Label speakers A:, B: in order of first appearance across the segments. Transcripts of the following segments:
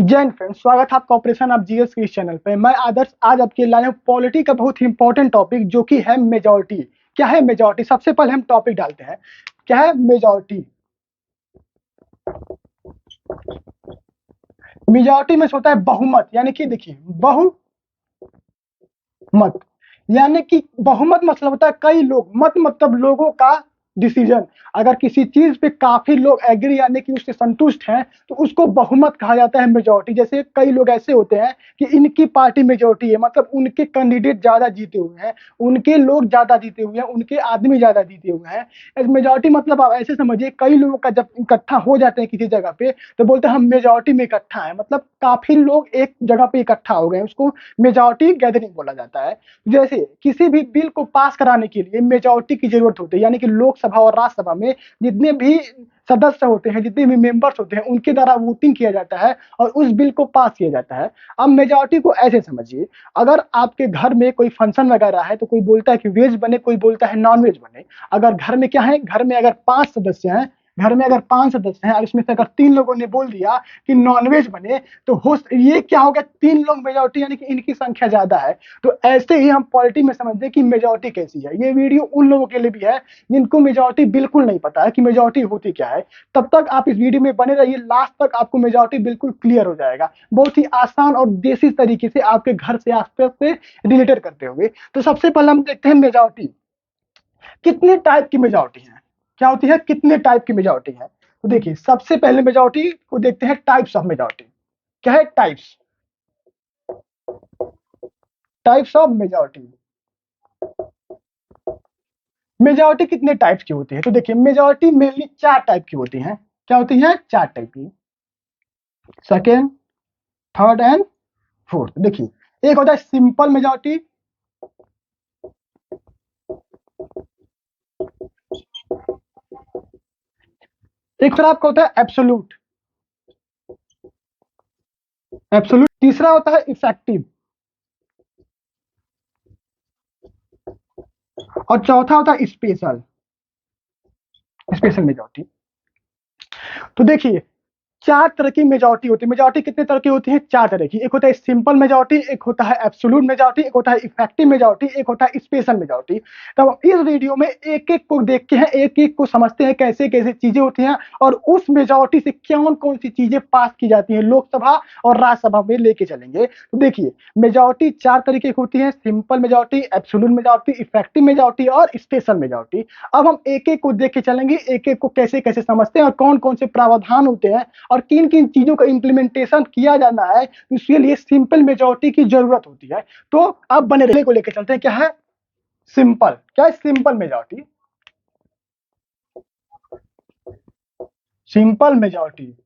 A: Jain friends, स्वागत है आपका ऑपरेशन आप जीएस की इस चैनल पे। मैं आदर्श आज आपके लाए हूं पॉलिटी का बहुत ही इंपॉर्टेंट टॉपिक जो कि है मेजॉरिटी। क्या है मेजॉरिटी? सबसे पहले हम टॉपिक डालते हैं। क्या है मेजॉरिटी? मेजॉरिटी में होता है बहुमत, यानी कि देखिए बहुमत, यानी कि बहुमत मतलब होता है कई लोग, मत मतलब लोगों का डिसीजन। अगर किसी चीज पे काफी लोग एग्री यानी कि उससे संतुष्ट हैं तो उसको बहुमत कहा जाता है, मेजॉरिटी। जैसे कई लोग ऐसे होते हैं कि इनकी पार्टी मेजॉरिटी है, मतलब उनके कैंडिडेट ज्यादा जीते हुए हैं, उनके लोग ज्यादा जीते हुए हैं, उनके आदमी ज्यादा जीते हुए हैं। मेजॉरिटी मतलब आप ऐसे समझिए, कई लोगों का जब इकट्ठा हो जाते हैं किसी जगह पे तो बोलते हैं हम मेजॉरिटी में इकट्ठा है, मतलब काफी लोग एक जगह पे इकट्ठा हो गए, उसको मेजॉरिटी गैदरिंग बोला जाता है। जैसे किसी भी बिल को पास कराने के लिए मेजॉरिटी की जरूरत होती है, यानी कि लोकसभा और राज्यसभा में जितने भी सदस्य होते हैं, जितने भी मेंबर्स होते हैं, उनके द्वारा वोटिंग किया जाता है और उस बिल को पास किया जाता है। अब मेजॉरिटी को ऐसे समझिए, अगर आपके घर में कोई फंक्शन वगैरह है तो कोई बोलता है कि वेज बने, कोई बोलता है नॉन वेज बने। अगर घर में क्या है, घर में अगर 5 सदस्य हैं, घर में अगर 5 सदस्य हैं और इसमें से अगर 3 लोगों ने बोल दिया कि नॉनवेज बने तो हो ये क्या हो गया, 3 लोग मेजॉरिटी, यानी कि इनकी संख्या ज्यादा है। तो ऐसे ही हम पॉलिटी में समझते हैं कि मेजॉरिटी कैसी है। ये वीडियो उन लोगों के लिए भी है जिनको मेजॉरिटी बिल्कुल नहीं पता है कि मेजॉरिटी होती क्या है। तब तक आप इस वीडियो में बने रहिए, लास्ट तक आपको मेजॉरिटी बिल्कुल क्लियर हो जाएगा, बहुत ही आसान और देसी तरीके से आपके घर से आसपास से रिलेटेड करते हुए। तो सबसे पहले हम देखते हैं मेजॉरिटी कितने टाइप की मेजॉरिटी है, क्या होती है, कितने टाइप की मेजॉरिटी है। तो देखिए सबसे पहले मेजॉरिटी को देखते हैं टाइप्स ऑफ मेजॉरिटी। क्या है types? Types of majority. Majority कितने टाइप्स की होती है? तो देखिए मेजॉरिटी मेनली 4 टाइप की होती है। क्या होती है? 4 टाइप की। Second, third and fourth. देखिए एक होता है सिंपल मेजॉरिटी, एक फिर आपका होता है एब्सोल्यूट, एब्सोल्यूट। तीसरा होता है इफेक्टिव और चौथा होता है स्पेशल, स्पेशल मेजॉरिटी। तो देखिए 4 तरह की मेजॉरिटी होती है। मेजॉरिटी कितने तरह की होती है? 4 तरह की। एक होता है सिंपल मेजॉरिटी, एक होता है एब्सोल्यूट मेजॉरिटी, एक होता है इफेक्टिव मेजॉरिटी, एक होता है स्पेशल मेजॉरिटी। तब इस वीडियो में एक एक को देखते हैं, एक एक को समझते हैं कैसे कैसे चीजें होती हैं और उस मेजॉरिटी से कौन कौन सी चीजें पास की जाती हैं लोकसभा और राज्यसभा में लेके चलेंगे। तो देखिए मेजॉरिटी 4 तरीके की होती है, simple majority, absolute majority, effective majority और स्पेशल मेजॉरिटी। अब हम एक एक को देख के चलेंगे, एक एक को कैसे कैसे समझते हैं और कौन कौन से प्रावधान होते हैं और किन किन चीजों का इंप्लीमेंटेशन किया जाना है, इसके लिए सिंपल मेजॉरिटी की जरूरत होती है। तो अब बने रहने को लेकर चलते हैं। क्या है सिंपल? क्या है simple majority? Simple majority,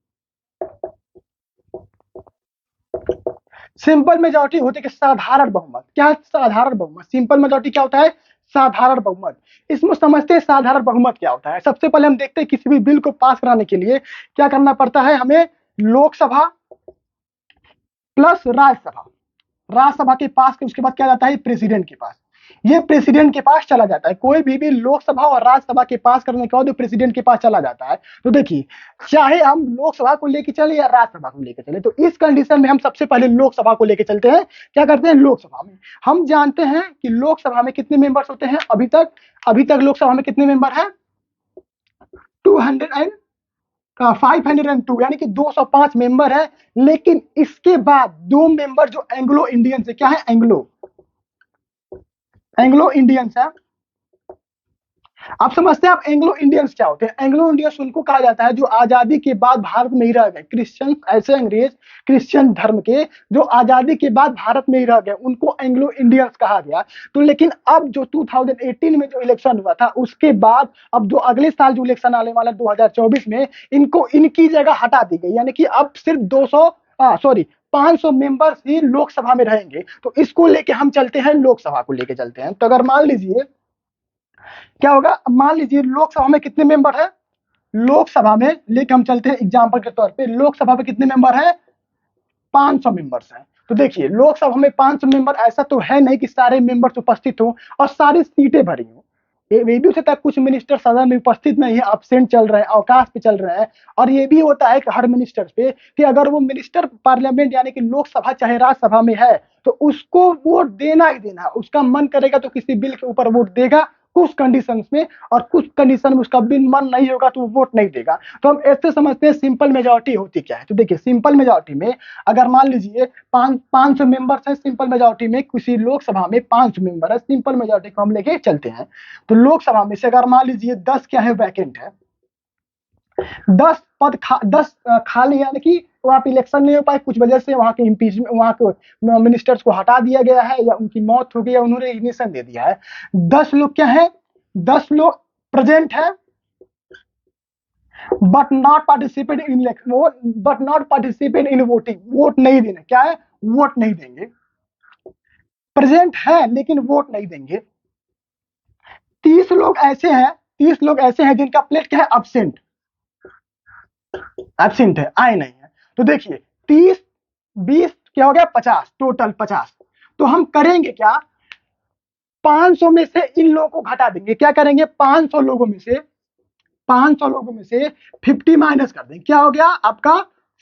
A: simple majority होती है कि साधारण बहुमत। क्या है साधारण बहुमत? सिंपल मेजॉरिटी क्या होता है? साधारण बहुमत। इसमें समझते हैं साधारण बहुमत क्या होता है। सबसे पहले हम देखते हैं किसी भी बिल को पास कराने के लिए क्या करना पड़ता है हमें, लोकसभा प्लस राज्यसभा, राज्यसभा के पास के उसके बाद क्या जाता है प्रेसिडेंट के पास। ये प्रेसिडेंट के पास चला जाता है, कोई भी बिल लोकसभा और राज्यसभा के पास करने के बाद प्रेसिडेंट के पास चला जाता है। तो देखिए चाहे हम लोकसभा को लेकर चले या राज्यसभा को लेकर चले, तो इस कंडीशन में हम सबसे पहले लोकसभा को लेकर चलते हैं। क्या करते हैं लोकसभा में? हम जानते हैं कि लोकसभा में कितने मेंबर्स होते हैं अभी तक लोकसभा में कितने मेंबर हैं? 502, यानी कि 205 मेंबर है। लेकिन इसके बाद 2 मेंबर जो एंग्लो इंडियन है, क्या है एंग्लो इंडियंस है। आप समझते हैं आप एंग्लो इंडियंस क्या होते हैं? एंग्लो इंडियंस उनको कहा जाता है जो आजादी के बाद भारत में ही रह गए, क्रिश्चियन, ऐसे अंग्रेज क्रिश्चियन धर्म के जो आजादी के बाद भारत में ही रह गए, उनको एंग्लो इंडियंस कहा गया। तो लेकिन अब जो 2018 में जो इलेक्शन हुआ था उसके बाद अब जो अगले साल जो इलेक्शन आने वाला 2024 में, इनको इनकी जगह हटा दी गई, यानी कि अब सिर्फ 500 मेंबर्स ही लोकसभा में रहेंगे। तो इसको लेके हम चलते हैं, लोकसभा को लेके चलते हैं। तो अगर मान लीजिए क्या होगा, मान लीजिए लोकसभा में कितने मेंबर है, लोकसभा में लेके हम चलते हैं एग्जांपल के तौर पे, लोकसभा में कितने मेंबर है? 500 मेंबर्स हैं। तो देखिए लोकसभा में 500 मेंबर, ऐसा तो है नहीं कि सारे मेंबर्स उपस्थित हो और सारी सीटें भरी हो। ये भी हो सकता है कुछ मिनिस्टर सदन में उपस्थित नहीं है, अब्सेंट चल रहे हैं, अवकाश पे चल रहे हैं। और ये भी होता है कि हर मिनिस्टर पे कि अगर वो मिनिस्टर पार्लियामेंट यानी कि लोकसभा चाहे राज्यसभा में है तो उसको वोट देना ही देना है। उसका मन करेगा तो किसी बिल के ऊपर वोट देगा कुछ कंडीशंस में, और कुछ कंडीशन में उसका बिल मन नहीं होगा तो वो वोट नहीं देगा। तो हम ऐसे समझते हैं सिंपल मेजोरिटी होती क्या है। तो देखिए सिंपल मेजोरिटी में अगर मान लीजिए 500 मेंबर्स है, सिंपल मेजोरिटी में किसी लोकसभा में 500 मेंबर है, सिंपल मेजोरिटी को हम लेके चलते हैं। तो लोकसभा में से अगर मान लीजिए 10 क्या है वैकेंट है, 10 पद 10 खाली, यानी कि वहां पे इलेक्शन नहीं हो पाए कुछ वजह से, वहां के इम्पीचमेंट, वहां के मिनिस्टर्स को हटा दिया गया है या उनकी मौत हो गई या उन्होंने रिजिग्नेशन दे दिया है। 10 लोग क्या है, 10 लोग प्रेजेंट है but not participate in election, but not participate in voting, vote नहीं देना, क्या है, वोट नहीं देंगे। प्रेजेंट है लेकिन वोट नहीं देंगे। 30 लोग ऐसे हैं, 30 लोग ऐसे हैं जिनका प्लेट क्या है, एब्सेंट, एब्सेंट है, आए नहीं है। तो देखिए 30 20 क्या हो गया, 50, टोटल 50। तो हम करेंगे क्या, 500 में से इन लोगों को घटा देंगे। क्या करेंगे, 500 लोगों में से 500 लोगों में से 50 माइनस कर देंगे। क्या हो गया आपका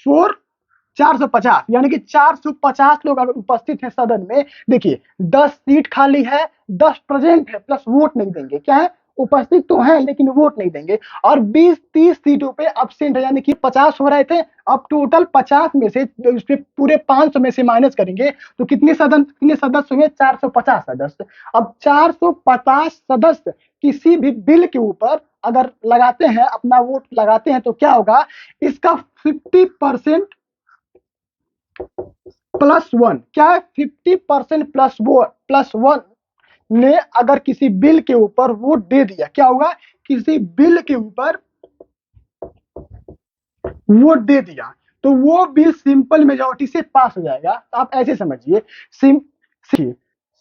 A: 450, यानी कि 450 लोग अगर उपस्थित हैं सदन में। देखिए 10 सीट खाली है, 10 प्रेजेंट है, प्लस वोट नहीं देंगे, क्या है, उपस्थित तो है लेकिन वोट नहीं देंगे। और 20-30 सीटों पे अब्सेंट है, यानी कि 50 हो रहे थे, अब टोटल 50 में से उसके पूरे 500 में से माइनस करेंगे तो कितने सदस्य हुए, 450 सदस्य। अब 450 सदस्य किसी भी बिल के ऊपर अगर लगाते हैं, अपना वोट लगाते हैं, तो क्या होगा, इसका 50% +1, क्या है, 50% +1 ने अगर किसी बिल के ऊपर वोट दे दिया, क्या होगा, किसी बिल के ऊपर वोट दे दिया तो वो बिल सिंपल मेजॉरिटी से पास हो जाएगा। तो आप ऐसे समझिए,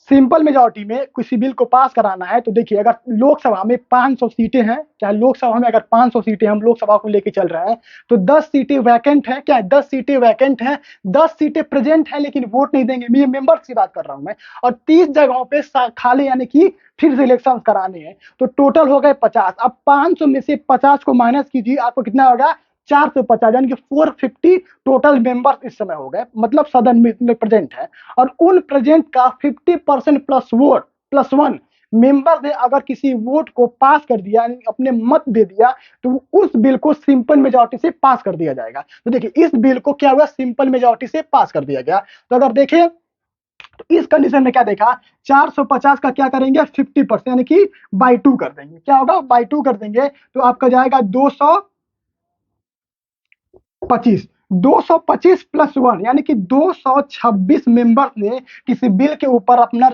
A: सिंपल मेजॉरिटी में किसी बिल को पास कराना है तो देखिए अगर लोकसभा में 500 सीटें हैं, चाहे लोकसभा में अगर 500 सीटें, हम लोकसभा को लेके चल रहे हैं, तो 10 सीटें वैकेंट हैं, क्या है, 10 सीटें वैकेंट हैं, 10 सीटें प्रेजेंट हैं लेकिन वोट नहीं देंगे, ये मेंबर्स की बात कर रहा हूं मैं। और 30 जगहों पे खाली, यानी कि फिर से इलेक्शन कराने हैं, तो टोटल हो गए 50। अब 500 में से 50 को माइनस कीजिए, आपको कितना होगा, 450, यानी कि 450 टोटल मेंबर्स इस समय हो गए, मतलब सदन में प्रेजेंट है। और उन प्रेजेंट का 50% प्लस वोट +1 मेंबर ने अगर किसी वोट को पास कर दिया, अपने मत दे दिया, तो उस बिल को सिंपल मेजॉरिटी से पास कर दिया जाएगा। तो देखिए इस बिल को क्या हुआ, सिंपल मेजॉरिटी से पास कर दिया गया। तो अगर देखें तो इस कंडीशन में क्या देखा, 450 का क्या करेंगे, 50%, यानी कि बाई 2 कर देंगे। क्या होगा, बाई 2 कर देंगे तो आपका जाएगा 225, 225 +1, यानी कि 226 मेंबर्स ने किसी बिल के ऊपर अपना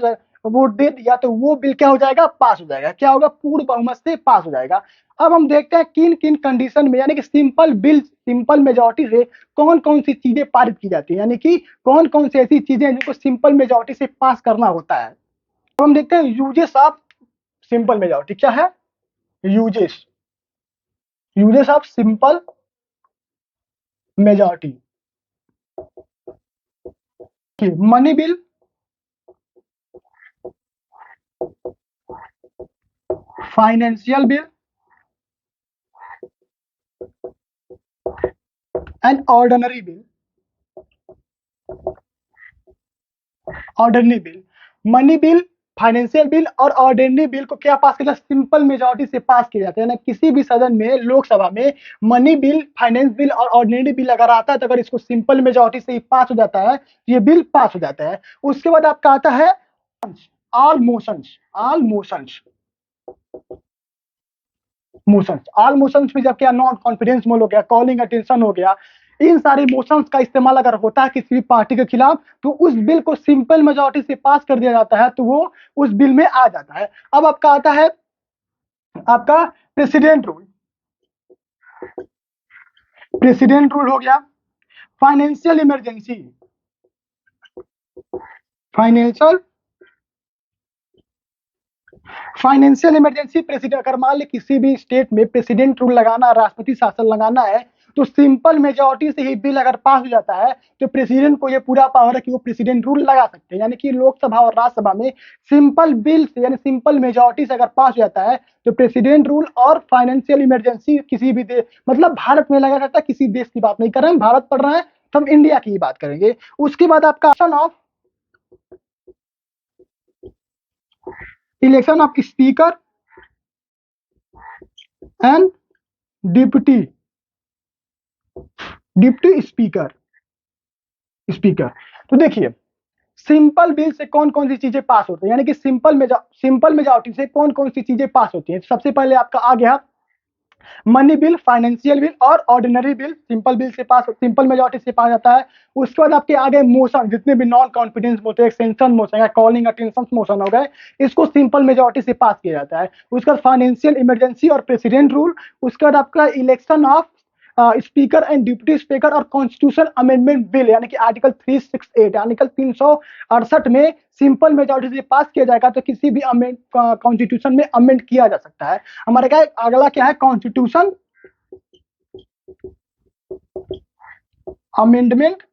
A: वोट दे दिया तो वो बिल क्या हो जाएगा, पास हो जाएगा। क्या होगा, पूर्ण बहुमत से पास हो जाएगा। अब हम देखते हैं किन किन कंडीशन में, यानी कि सिंपल मेजॉरिटी से कौन कौन सी चीजें पारित की जाती है, यानी कि कौन कौन सी ऐसी चीजें हैं जिनको सिंपल मेजॉरिटी से पास करना होता है। तो हम देखते हैं यूजेस ऑफ सिंपल मेजॉरिटी क्या है, uses uses of simple majority. Money bill, financial bill and ordinary bill. Ordinary bill, money bill, financial bill और ऑर्डिनरी बिल को क्या पास किया, सिंपल मेजॉरिटी से पास किया जाता है ना। किसी भी सदन में, लोकसभा में मनी बिल, फाइनेंस बिल और ऑर्डिनरी बिल अगर आता है तो अगर इसको सिंपल मेजॉरिटी से ही पास हो जाता है, ये बिल पास हो जाता है। उसके बाद आपका आता है ऑल मोशंस, ऑल मोशंस में जब क्या, नॉन कॉन्फिडेंस मोल हो गया, कॉलिंग अटेंशन हो गया, इन सारे मोशंस का इस्तेमाल अगर होता है किसी भी पार्टी के खिलाफ तो उस बिल को सिंपल मेजॉरिटी से पास कर दिया जाता है, तो वो उस बिल में आ जाता है। अब आपका आता है आपका प्रेसिडेंट रूल। प्रेसिडेंट रूल हो गया। Financial emergency, financial financial emergency president, अगर मान ली किसी भी स्टेट में प्रेसिडेंट रूल लगाना, राष्ट्रपति शासन लगाना है, तो सिंपल मेजॉरिटी से ही बिल अगर पास हो जाता है तो प्रेसिडेंट को ये पूरा पावर है कि वो प्रेसिडेंट रूल लगा सकते हैं। यानी कि लोकसभा और राज्यसभा में सिंपल बिल से यानी सिंपल मेजॉरिटी से अगर पास हो जाता है तो प्रेसिडेंट रूल और फाइनेंशियल इमरजेंसी किसी भी देश, मतलब भारत में लगा सकता है, किसी देश की बात नहीं कर रहे हैं, भारत पढ़ रहे हैं तो हम इंडिया की ही बात करेंगे। उसके बाद आपका option of election of speaker and deputy deputy speaker speaker. तो देखिए सिंपल बिल से कौन कौन सी चीजें पास होती हैं, यानी कि सिंपल मेजॉरिटी से कौन कौन सी चीजें पास होती हैं। सबसे पहले आपका आ गया मनी बिल, फाइनेंशियल बिल और ऑर्डिनरी बिल। सिंपल बिल से पास, सिंपल मेजॉरिटी से पास जाता है। उसके बाद आपके आगे मोशन, जितने भी non confidence motion, extension motion या कॉलिंग अटेंशन मोशन हो गए, इसको सिंपल मेजॉरिटी से पास किया जाता है। उसके बाद फाइनेंशियल इमरजेंसी और प्रेसिडेंट रूल। उसके बाद आपका election of speaker and deputy speaker और कॉन्स्टिट्यूशन अमेंडमेंट बिल, यानी कि आर्टिकल 368 आर्टिकल 368 में सिंपल मेजॉरिटी से पास किया जाएगा तो किसी भी कॉन्स्टिट्यूशन में अमेंड किया जा सकता है। हमारे क्या अगला क्या है, कॉन्स्टिट्यूशन अमेंडमेंट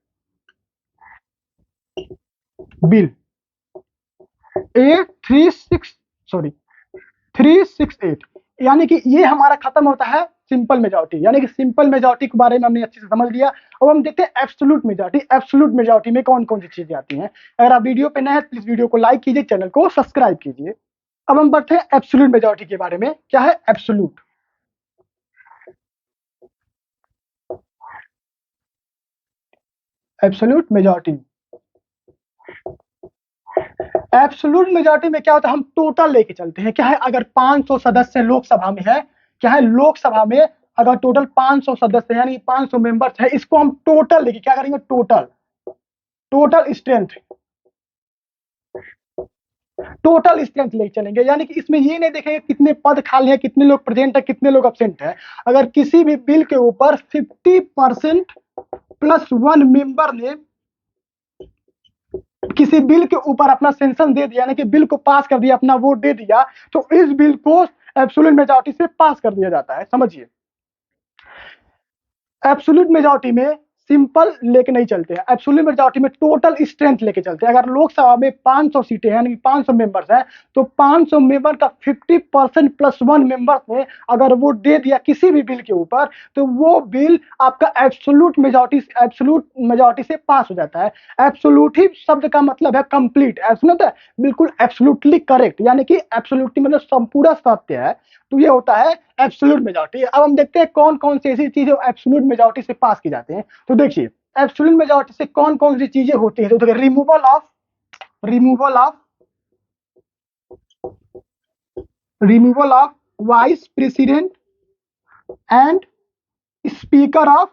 A: बिल A368, यानी कि ये हमारा खत्म होता है सिंपल मेजॉरिटी। यानी कि सिंपल मेजॉरिटी के बारे में हमने अच्छे से समझ लिया। अब हम देखते हैं एब्सोल्यूट मेजॉरिटी। एब्सोल्यूट मेजॉरिटी में कौन कौन सी चीजें आती हैं। अगर आप वीडियो पे नए हैं प्लीज वीडियो को लाइक कीजिए, चैनल को सब्सक्राइब कीजिए। अब हम बढ़ते हैं एब्सोल्यूट मेजॉरिटी के बारे में। क्या है absolute? Absolute majority, absolute majority में क्या होता है, हम टोटल लेके चलते हैं। क्या है, अगर 500 सदस्य लोकसभा में है, क्या है लोकसभा में अगर टोटल 500 सदस्य यानी 500 मेंबर्स है, इसको हम टोटल लेके क्या करेंगे, टोटल स्ट्रेंथ, टोटल स्ट्रेंथ लेके चलेंगे। यानी कि इसमें ये नहीं देखेंगे कितने पद खाली है, कितने लोग प्रेजेंट है, कितने लोग अब्सेंट है। अगर किसी भी बिल के ऊपर 50% +1 मेंबर ने किसी बिल के ऊपर अपना सेंशन दे दिया, यानी कि बिल को पास कर दिया, अपना वोट दे दिया, तो इस बिल को एब्सोल्यूट मेजॉरिटी से पास कर दिया जाता है। समझिए, एब्सोल्यूट मेजॉरिटी में सिंपल लेके नहीं चलते हैं, एब्सोल्यूट मेजॉरिटी में टोटल स्ट्रेंथ लेके चलते हैं। अगर लोकसभा में 500 सीटें हैं यानी 500 मेंबर्स हैं, तो 500 मेंबर का 50% +1 मेंबर ने अगर वोट दे दिया किसी भी बिल के ऊपर, तो वो बिल आपका एब्सोल्यूट मेजॉरिटी से पास हो जाता है। एब्सोल्यूट ही शब्द का मतलब है कंप्लीट, एब्सोल्यूट है बिल्कुल एब्सोल्युटली करेक्ट, यानी कि एब्सोल्युटली मतलब संपूर्ण सत्य है। तो ये होता है एब्सोल्यूट मेजॉरिटी। अब हम देखते हैं कौन कौन सी ऐसी चीजें एब्सोल्यूट मेजॉरिटी से पास की जाती हैं। तो देखिए एब्सोल्यूट मेजॉरिटी से कौन कौन सी चीजें होती है। तो देखिए removal of vice president and speaker of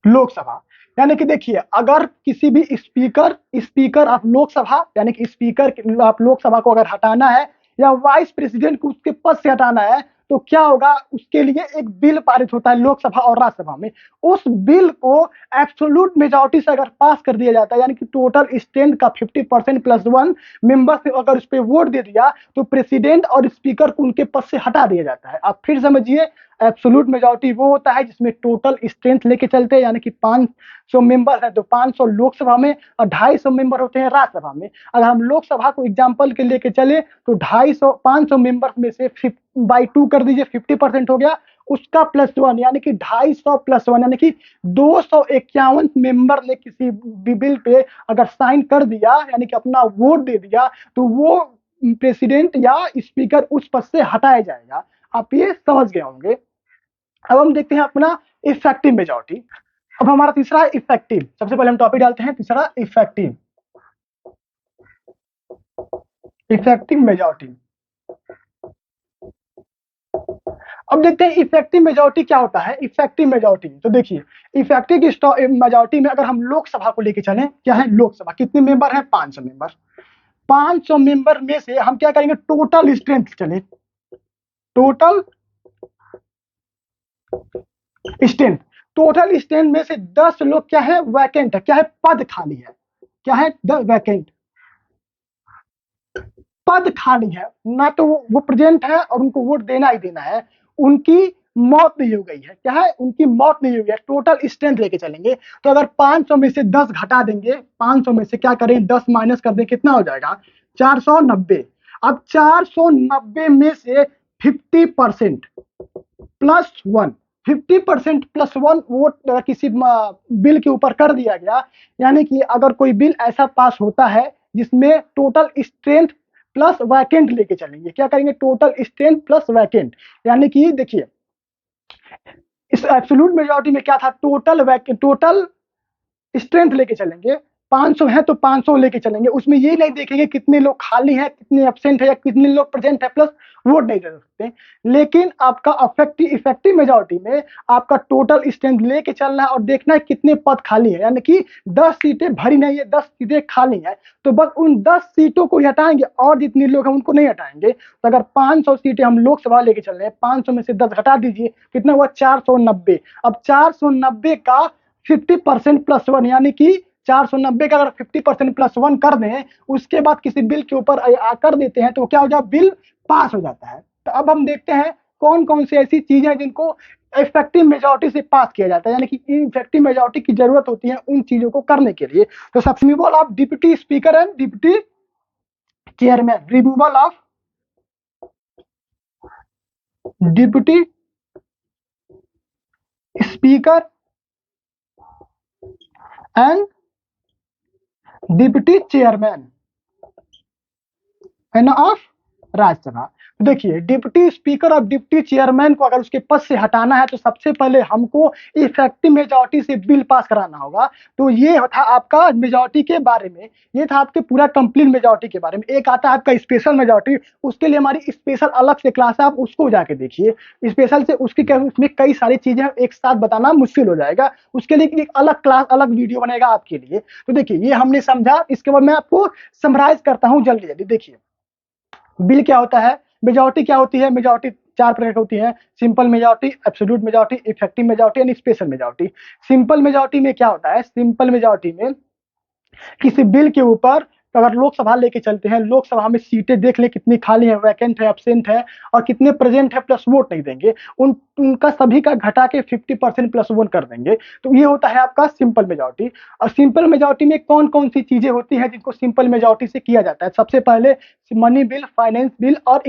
A: Lok Sabha. यानी कि देखिए अगर किसी भी स्पीकर ऑफ लोकसभा, यानी कि स्पीकर ऑफ लोकसभा को अगर हटाना है या वाइस प्रेसिडेंट को उसके पद से हटाना है, तो क्या होगा, उसके लिए एक बिल पारित होता है लोकसभा और राज्यसभा में। उस बिल को एब्सोल्यूट मेजॉरिटी से अगर पास कर दिया जाता है, यानी कि टोटल स्ट्रेंथ का 50% +1 मेंबर से अगर उस पर वोट दे दिया, तो प्रेसिडेंट और स्पीकर को उनके पद से हटा दिया जाता है। आप फिर समझिए, एब्सोल्यूट मेजॉरिटी वो होता है जिसमें टोटल स्ट्रेंथ लेके चलते हैं, यानी कि 500 मेंबर है तो 500 लोकसभा में और 250 मेंबर होते हैं राज्यसभा में। अगर हम लोकसभा को एग्जांपल के लेके चले तो 500 मेंबर में से 2 कर दीजिए, 50% हो गया, उसका +1 यानी कि 250 +1 यानी कि 251 मेंबर ने किसी भी बिल पे अगर साइन कर दिया, यानी कि अपना वोट दे दिया, तो वो प्रेसिडेंट या स्पीकर उस पद से हटाया जाएगा। आप ये समझ गए होंगे। अब हम देखते हैं अपना इफेक्टिव मेजॉरिटी। अब हमारा तीसरा है इफेक्टिव। सबसे पहले हम टॉपिक डालते हैं तीसरा, इफेक्टिव मेजॉरिटी। अब देखते हैं इफेक्टिव मेजॉरिटी क्या होता है। इफेक्टिव मेजॉरिटी, तो देखिए इफेक्टिव मेजॉरिटी में अगर हम लोकसभा को लेके चलें, क्या है लोकसभा कितने मेंबर हैं, 500 मेंबर। 500 मेंबर में से हम क्या करेंगे, टोटल स्ट्रेंथ चले, टोटल स्ट्रेंथ में से 10 लोग क्या है, वैकेंट है, क्या है पद खाली है, क्या है वैकेंट पद खाली है, ना तो वो प्रेजेंट है और उनको वोट देना ही देना है, उनकी मौत नहीं हो गई है, क्या है, उनकी मौत नहीं हो गई है, टोटल स्ट्रेंथ लेके चलेंगे। तो अगर 500 में से 10 घटा देंगे, 500 में से क्या करें, 10 माइनस कर दें, कितना हो जाएगा, 490। अब 490 में से 50% +1, 50% +1 वोट अगर किसी बिल के ऊपर कर दिया गया, यानी कि अगर कोई बिल ऐसा पास होता है जिसमें टोटल स्ट्रेंथ प्लस वैकेंट लेके चलेंगे, क्या करेंगे, टोटल स्ट्रेंथ प्लस वैकेंट, यानी कि देखिए इस एब्सोल्यूट मेजॉरिटी में क्या था, टोटल स्ट्रेंथ लेके चलेंगे, 500 है तो 500 लेके चलेंगे, उसमें ये नहीं देखेंगे कितने लोग खाली हैं, कितने एब्सेंट है या कितने लोग प्रेजेंट है, प्लस वोट नहीं दे सकते। लेकिन आपका इफेक्टिव मेजॉरिटी में आपका टोटल स्ट्रेंथ लेके चलना है और देखना है कितने पद खाली है, यानी कि 10 सीटें भरी नहीं है, 10 सीटें खाली है, तो बस उन 10 सीटों को ही हटाएंगे और जितने लोग हैं उनको नहीं हटाएंगे। तो अगर 500 सीटें हम लोकसभा लेके चल रहे हैं, 500 में से 10 घटा दीजिए, कितना हुआ, 490। अब 490 का 50% +1, यानी कि 490 का अगर 50% +1 कर दें, उसके बाद किसी बिल के ऊपर कर देते हैं, तो क्या हो जाए, बिल पास हो जाता है। तो अब हम देखते हैं कौन कौन सी ऐसी चीजें हैं जिनको इफेक्टिव मेजॉरिटी से पास किया जाता है, यानी कि इफेक्टिव मेजॉरिटी की जरूरत होती है उन चीजों को करने के लिए। तो सबसे removal of deputy speaker and deputy chairman, removal of deputy speaker and deputy chairman end of Rajya Sabha. देखिए, डिप्टी स्पीकर और डिप्टी चेयरमैन को अगर उसके पद से हटाना है तो सबसे पहले हमको इफेक्टिव मेजॉरिटी से बिल पास कराना होगा। तो ये था आपका मेजॉरिटी के बारे में, ये था आपके पूरा कंप्लीट मेजॉरिटी के बारे में। एक आता है आपका स्पेशल मेजॉरिटी, उसके लिए हमारी स्पेशल अलग से क्लास है, आप उसको जाके देखिए। स्पेशल से उसमें कई सारी चीजें एक साथ बताना मुश्किल हो जाएगा, उसके लिए एक अलग क्लास, अलग वीडियो बनेगा आपके लिए। तो देखिए, ये हमने समझा, इसके बाद मैं आपको समराइज करता हूँ जल्दी जल्दी। देखिए, बिल क्या होता है, मेजॉरिटी क्या होती है, मेजॉरिटी 4 प्रकार की होती है, simple majority, absolute majority, effective majority and special majority. Simple majority में क्या होता है, सिंपल मेजॉरिटी में किसी बिल के ऊपर अगर लोकसभा लेके चलते हैं, लोकसभा में सीटें देख ले कितनी खाली है, वैकेंट है, एब्सेंट है और कितने प्रेजेंट है, प्लस वोट नहीं देंगे, उनका सभी का घटा के 50% +1 कर देंगे। तो ये होता है आपका सिंपल मेजॉरिटी। और सिंपल मेजॉरिटी में कौन कौन सी चीजें होती हैं जिनको सिंपल मेजॉरिटी से किया जाता है, सबसे पहले मनी बिल, फाइनेंस बिल और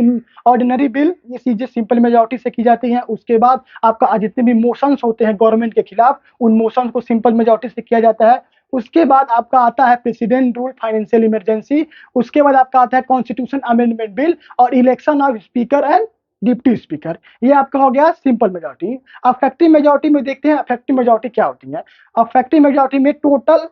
A: ऑर्डिनरी बिल, ये चीजें सिंपल मेजॉरिटी से की जाती हैं। उसके बाद आपका जितने भी मोशंस होते हैं गवर्नमेंट के खिलाफ, उन मोशंस को सिंपल मेजॉरिटी से किया जाता है। उसके बाद आपका आता है प्रेसिडेंट रूल, फाइनेंशियल इमरजेंसी। उसके बाद आपका आता है कॉन्स्टिट्यूशन अमेंडमेंट बिल और election of speaker and deputy speaker. ये आपका हो गया सिंपल मेजॉरिटी। अफेक्टिव मेजॉरिटी में देखते हैं अफेक्टिव मेजॉरिटी क्या होती है। अफेक्टिव मेजॉरिटी में टोटल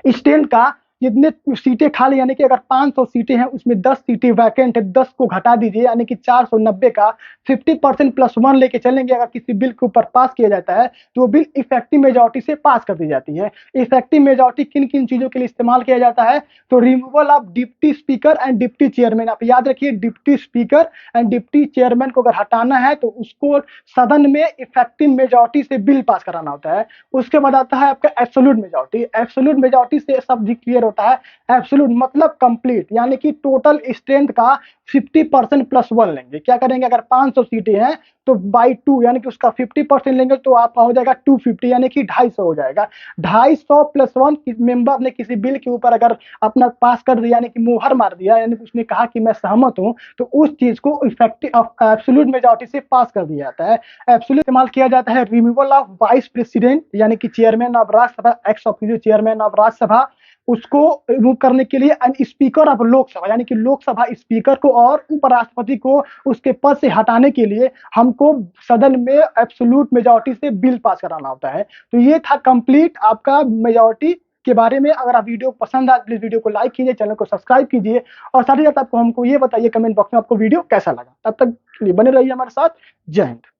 A: स्टैंड का जितने सीटें खाली, यानी कि अगर 500 सीटें हैं उसमें 10 सीटें वैकेंट है, 10 को घटा दीजिए, यानी कि 490 का 50% +1 लेके चलेंगे। अगर किसी बिल के ऊपर पास किया जाता है तो वो बिल इफेक्टिव मेजॉरिटी से पास कर दी जाती है। इफेक्टिव मेजॉरिटी किन किन चीजों के लिए इस्तेमाल किया जाता है, तो removal of deputy speaker and deputy chairman. आप याद रखिए, deputy speaker and deputy chairman को अगर हटाना है तो उसको सदन में इफेक्टिव मेजॉरिटी से बिल पास कराना होता है। उसके बाद आता है आपका एब्सोल्यूट मेजॉरिटी। एब्सोल्यूट मेजॉरिटी से सब क्लियर होता है, एब्सोल्यूट मतलब कंप्लीट, यानी कि टोटल स्ट्रेंथ का 50% +1 लेंगे। क्या करेंगे, अगर 500 सीटें हैं तो बाई 2, यानी कि उसका 50% लेंगे तो आपका हो जाएगा 250, यानी कि 250 हो जाएगा। 250 +1 मेंबर ने किसी बिल के ऊपर अगर अपना पास कर दिया, यानी कि मुहर मार दिया, यानी कि उसने कहा कि मैं सहमत हूं, तो उस चीज को इफेक्टिव एब्सोल्यूट मेजॉरिटी से पास कर दिया जाता है। एब्सोल्यूट इस्तेमाल किया जाता है रिमूवल ऑफ वाइस प्रेसिडेंट, यानी कि chairman of Rajya Sabha, ex officio chairman of Rajya Sabha, उसको रिमूव करने के लिए। एंड स्पीकर ऑफ लोकसभा, यानी कि लोकसभा स्पीकर को और उपराष्ट्रपति को उसके पद से हटाने के लिए हमको सदन में एब्सोल्यूट मेजॉरिटी से बिल पास कराना होता है। तो ये था कंप्लीट आपका मेजॉरिटी के बारे में। अगर आप वीडियो पसंद आए प्लीज वीडियो को लाइक कीजिए, चैनल को सब्सक्राइब कीजिए और साथ ही साथ आपको हमको ये बताइए कमेंट बॉक्स में आपको वीडियो कैसा लगा। तब तक के लिए बने रहिए हमारे साथ। जय हिंद।